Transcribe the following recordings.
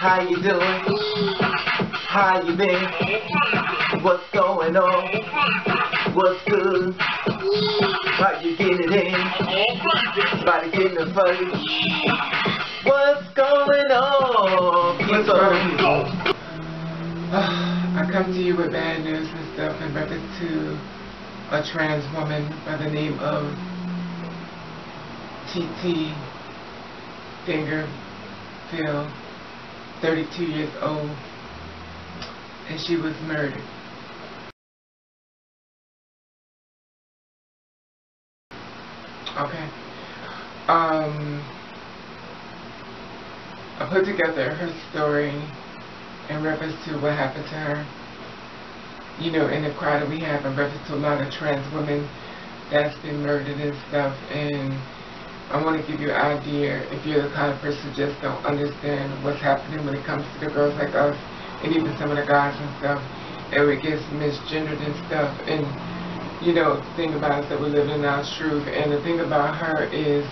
How you doing? How you been? What's going on? What's good? How you getting it in? Body getting the fuzzy. What's going on? I come to you with bad news and stuff in reference to a trans woman by the name of TeeTee Dangerfield, 32 years old, and she was murdered. Okay. I put together her story in reference to what happened to her. You know, in the crowd that we have in reference to a lot of trans women that's been murdered and stuff, and I want to give you an idea if you're the kind of person who just don't understand what's happening when it comes to the girls like us, and even some of the guys and stuff, and it gets misgendered and stuff. And you know, the thing about it is that we're living in our truth, and the thing about her is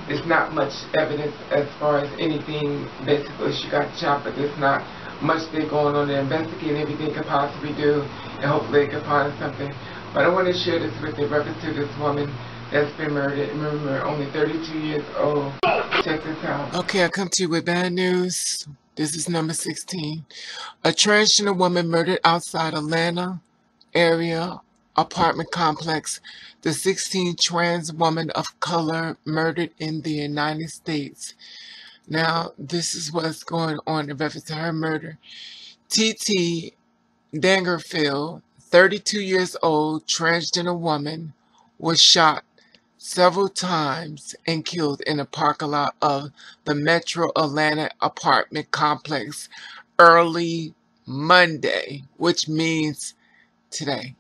there's not much evidence as far as anything. Basically, she got shot, but there's not much they're going on to investigate everything they could possibly do, and hopefully they can find something. But I want to share this with you in reference to this woman that's been murdered. Remember, only 32 years old. Check this out. Okay, I come to you with bad news. This is number 16. A transgender woman murdered outside Atlanta area apartment complex. The 16th trans woman of color murdered in the United States. Now, this is what's going on in reference to her murder. TeeTee Dangerfield, 32 years old, transgender woman, was shot several times and killed in a parking lot of the Metro Atlanta apartment complex early Monday, which means today.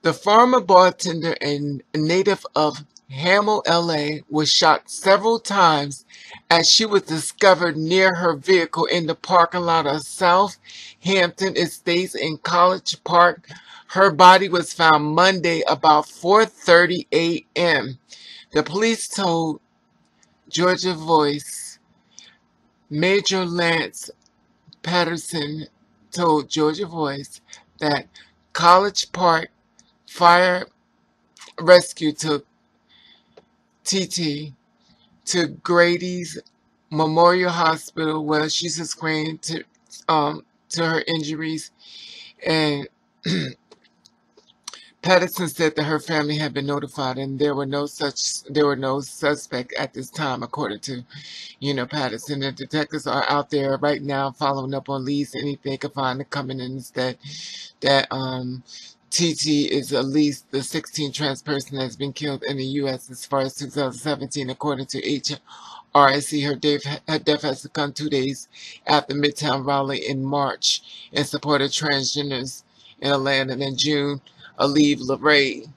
The former bartender and native of Hammond, LA, was shot several times as she was discovered near her vehicle in the parking lot of South Hampton Estates in College Park. Her body was found Monday about 4:30 a.m. The police told Georgia Voice. Major Lance Patterson told Georgia Voice that College Park Fire Rescue took TeeTee to Grady's Memorial Hospital where she succumbed to her injuries, and Patterson said that her family had been notified and there were no suspect at this time, according to Patterson. The detectives are out there right now following up on leads, anything they can find to come in, instead that TeeTee is at least the 16th trans person that's been killed in the U.S. as far as 2017, according to HRSC. Her death has to come 2 days after Midtown rally in March in support of transgenders in Atlanta. And in June, Aleve LeRae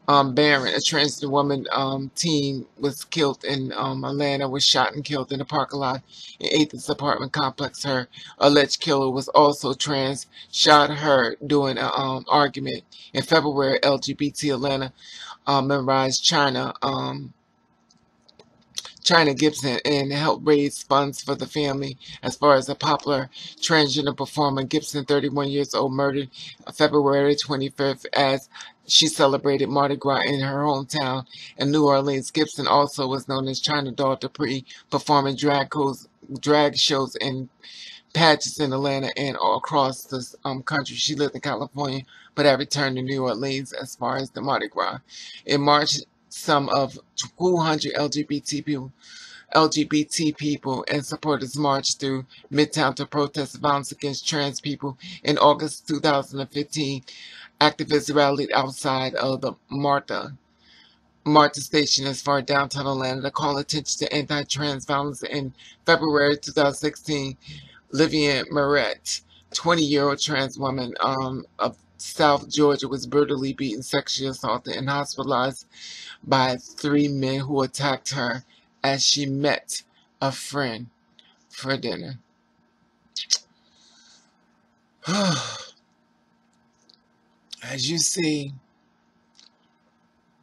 Barron, a transgender woman teen, was killed in Atlanta, was shot and killed in a parking lot in 8th apartment complex. Her alleged killer was also trans, shot her during an argument. In February, LGBT Atlanta memorized China Gibson and helped raise funds for the family. As far as a popular transgender performer, Gibson, 31 years old, murdered February 25th as she celebrated Mardi Gras in her hometown in New Orleans. Gibson also was known as China Doll Dupree, performing drag shows and pageants in Atlanta and all across the country. She lived in California, but had returned to New Orleans as far as the Mardi Gras. In March, some of 200 LGBT people and supporters marched through Midtown to protest violence against trans people. In August 2015, activists rallied outside of the Marta station as far as downtown Atlanta to call attention to anti-trans violence. In February 2016, Livian Moret, 20-year-old trans woman of South Georgia, was brutally beaten, sexually assaulted, and hospitalized by 3 men who attacked her as she met a friend for dinner. As you see,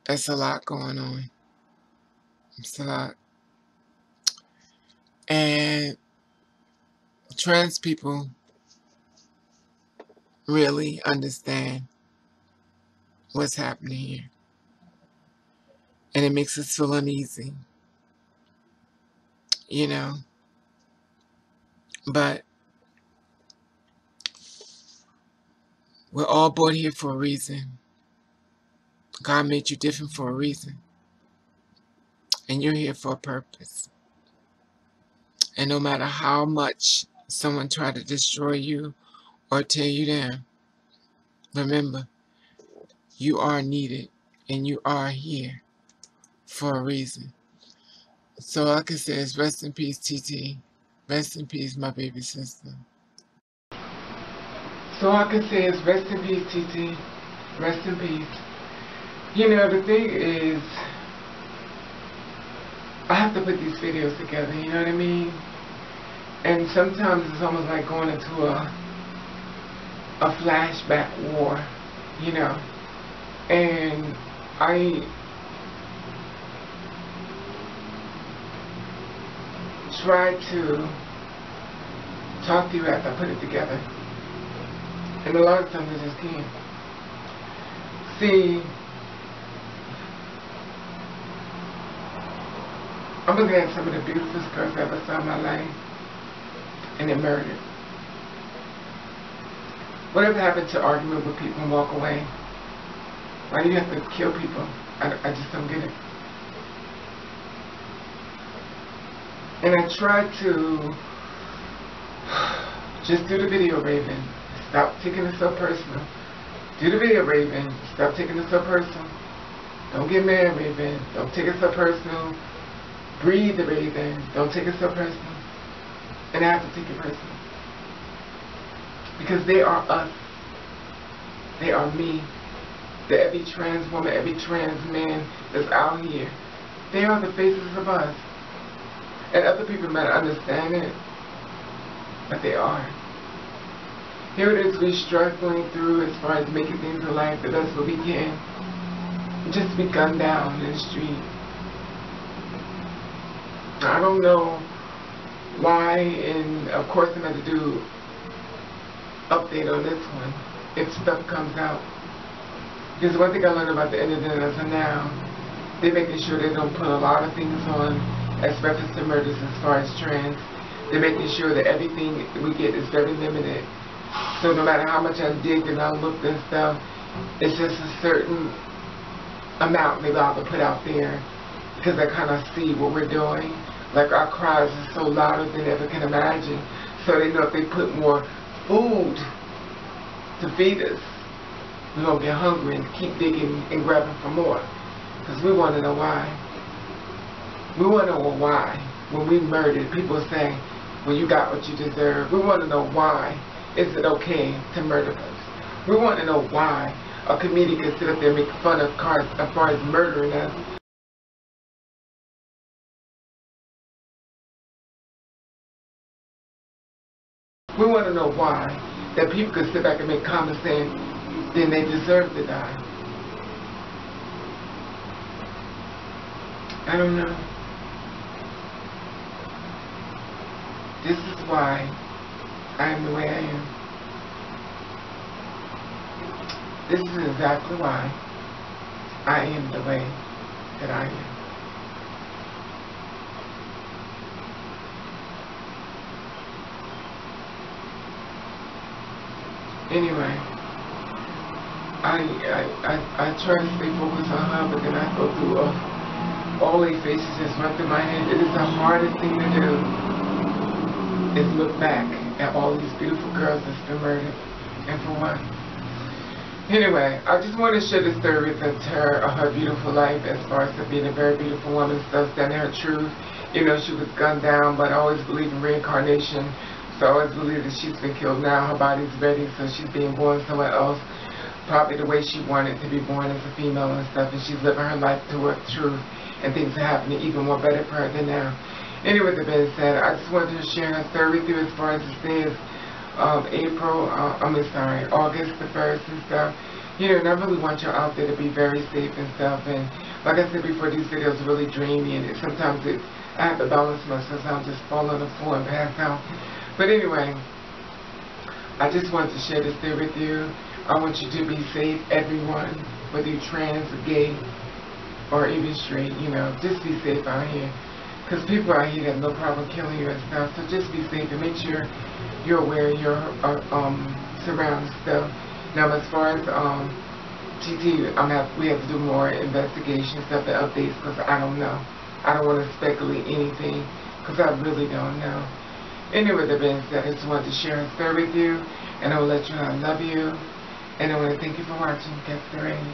it's a lot going on. It's a lot. And trans people really understand what's happening here. And it makes us feel uneasy, you know. But we're all born here for a reason. God made you different for a reason. And you're here for a purpose. And no matter how much someone tried to destroy you or tear you down, remember, you are needed and you are here for a reason. So all I can say is rest in peace, TeeTee. Rest in peace, my baby sister. So all I can say is rest in peace, TeeTee. Rest in peace. You know, the thing is, I have to put these videos together, you know what I mean? And sometimes it's almost like going into a flashback war, you know? And I tried to talk to you after I put it together. And a lot of times I just can't. See, I'm looking at some of the beautiful girls I ever saw in my life, and they're murdered. Whatever happened to argument with people and walk away? Why do you have to kill people? I just don't get it. And I tried to just do the video, Raven. Stop taking it so personal. Do the video, Raven. Stop taking it so personal. Don't get mad, Raven. Don't take it so personal. Breathe, Raven. Don't take it so personal. And I have to take it personal. Because they are us. They are me. That every trans woman, every trans man that's out here, they are the faces of us. And other people might not understand it, but they are. Here it is, we're struggling through as far as making things in life the best what we can. Just to be gunned down in the street. I don't know why, and of course I'm going to do update on this one if stuff comes out. Because one thing I learned about the internet as of now, they're making sure they don't put a lot of things on as reference to murders as far as trans. They're making sure that everything we get is very limited. So no matter how much I dig and I looked and stuff, it's just a certain amount they're allowed to put out there because they kind of see what we're doing. Like our cries are so louder than they ever can imagine. So they know if they put more food to feed us, we're going to get hungry and keep digging and grabbing for more. Because we want to know why. We want to know why. When we murdered, people say, well, you got what you deserve. We want to know why. Is it okay to murder us? We want to know why a comedian can sit up there and make fun of cars as far as murdering us. We want to know why that people could sit back and make comments saying, then they deserve to die. I don't know. This is why I am the way I am. This is exactly why I am the way that I am. Anyway, I try to stay focused on her, but then I go through all these faces just run through my head. It is the hardest thing to do, is look back at all these beautiful girls that's been murdered. And for what? Anyway, I just want to share the story with her beautiful life as far as her being a very beautiful woman, stuff, standing her truth. You know, she was gunned down, but I always believe in reincarnation. So I always believe that she's been killed now. Her body's ready, so she's being born somewhere else. Probably the way she wanted to be born as a female and stuff. And she's living her life to her truth. And things are happening even more better for her than now. Anyway, with that being said, I just wanted to share her story with you as far as it says August the 1st and stuff. You know, and I really want you out there to be very safe and stuff. And like I said before, these videos are really dreamy. And sometimes I have to balance myself. I'm just fall on the floor and pass out. But anyway, I just wanted to share this there with you. I want you to be safe, everyone, whether you're trans or gay or even straight, you know, just be safe out here. Because people out here have no problem killing you and stuff, so just be safe and make sure you're aware of your surrounding stuff. Now, as far as TeeTee, we have to do more investigation stuff and updates because I don't know. I don't want to speculate anything because I really don't know. Anyway, that being said, I just wanted to share a story with you, and I will let you know I love you, and I want to thank you for watching. Catch the rain.